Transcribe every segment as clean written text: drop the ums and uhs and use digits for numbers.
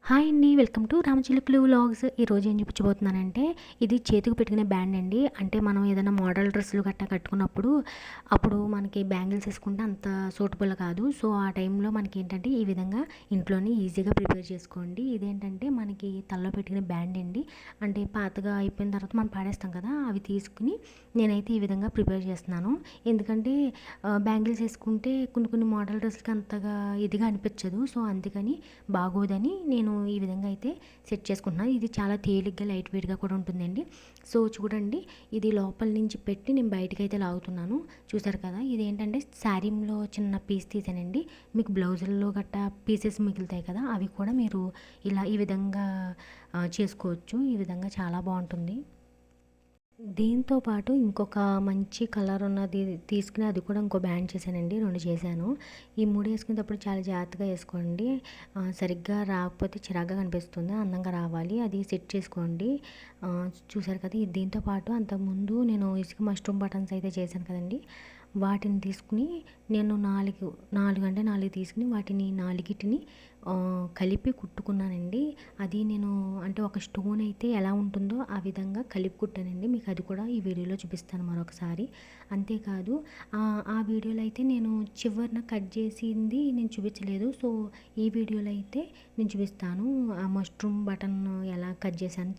Hi అండి. Welcome to Ramachilukalu vlogs. ఈరోజు ఏం చూపించబోతున్నానంటే, ఇది చేతికి పెట్టుకునే బ్యాండ్ అండి. అంటే మనం ఏదైనా మోడల్ డ్రెస్సులు గట్టా కట్టుకున్నప్పుడు, అప్పుడు మనకి బ్యాంగిల్స్ వేసుకుంటే అంత సూటబుల్ కాదు. సో, ఆ టైంలో మనకేంటంటే, ఈ విధంగా ఇంట్లోనే ఈజీగా ప్రిపేర్ చేసుకోండి. ఇదేంటంటే, మనకి తలలో పెట్టుకునే బ్యాండ్ అండి. అంటే పాతగా అయిపోయిన తర్వాత మనం పాడేస్తాం కదా! అవి తీసుకుని నేనైతే ఈ విధంగా ప్రిపేర్ చేస్తున్నాను. ఎందుకంటే, బ్యాంగిల్స్ వేసుకుంటే కొన్ని మోడల్ డ్రెస్సులకి అంతగా ఇదిగా అనిపించదు. సో, అందుకని బాగోదని నేను ఈ విధంగా అయితే సెట్ చేసుకుంటున్నాను. ఇది చాలా తేలిగ్గా లైట్ వెయిట్గా కూడా ఉంటుందండి. సో చూడండి, ఇది లోపల నుంచి పెట్టి నేను బయటకైతే లాగుతున్నాను. చూసారు కదా, ఇదేంటంటే శారీలో చిన్న పీస్ తీసానండి. మీకు బ్లౌజుల్లో గట్టా పీసెస్ మిగులుతాయి కదా, అవి కూడా మీరు ఇలా ఈ విధంగా చేసుకోవచ్చు. ఈ విధంగా చాలా బాగుంటుంది. దీంతో పాటు ఇంకొక మంచి కలర్ ఉన్నది తీసుకుని అది కూడా ఇంకో బ్యాండ్ చేశానండి. 2 చేశాను. ఈ 3 వేసుకునేటప్పుడు చాలా జాగ్రత్తగా వేసుకోండి. సరిగ్గా రాకపోతే చిరాగ్గా కనిపిస్తుంది. అందంగా రావాలి. అది సెట్ చేసుకోండి. చూసారు కదా, దీంతో పాటు అంతకుముందు నేను ఇసుక మష్రూమ్ బటన్స్ అయితే చేశాను కదండి. వాటిని తీసుకుని నేను 4 అంటే 4 తీసుకుని వాటిని 4టిని కలిపి కుట్టుకున్నానండి. అది నేను అంటే ఒక స్టోన్ అయితే ఎలా ఉంటుందో ఆ విధంగా కలిపి కుట్టానండి. మీకు అది కూడా ఈ వీడియోలో చూపిస్తాను మరొకసారి. అంతేకాదు, ఆ వీడియోలో అయితే నేను చివరన కట్ చేసింది నేను చూపించలేదు. సో, ఈ వీడియోలో అయితే నేను చూపిస్తాను. ఆ మష్రూమ్ బటన్ ఎలా కట్ చేశాను,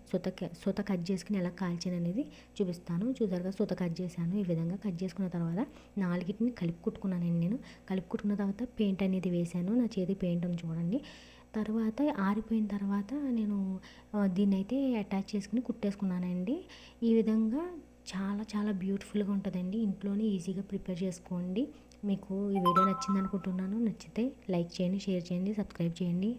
సుత కట్ చేసుకుని ఎలా కాల్చాను అనేది చూపిస్తాను. చూసారుగా, సుత కట్ చేశాను. ఈ విధంగా కట్ చేసుకున్న తర్వాత 4టిని కలిపి కుట్టుకున్నానండి నేను. కలిపి కుట్టుకున్న తర్వాత పెయింట్ అనేది వేశాను. నా చేతి పెయింట్ ఉంది చూడండి. తర్వాత ఆరిపోయిన తర్వాత నేను దీన్నైతే అటాచ్ చేసుకుని కుట్టేసుకున్నానండి. ఈ విధంగా చాలా చాలా బ్యూటిఫుల్గా ఉంటుందండి. ఇంట్లోనే ఈజీగా ప్రిపేర్ చేసుకోండి. మీకు ఈ వీడియో నచ్చింది అనుకుంటున్నాను. నచ్చితే లైక్ చేయండి, షేర్ చేయండి, సబ్స్క్రైబ్ చేయండి.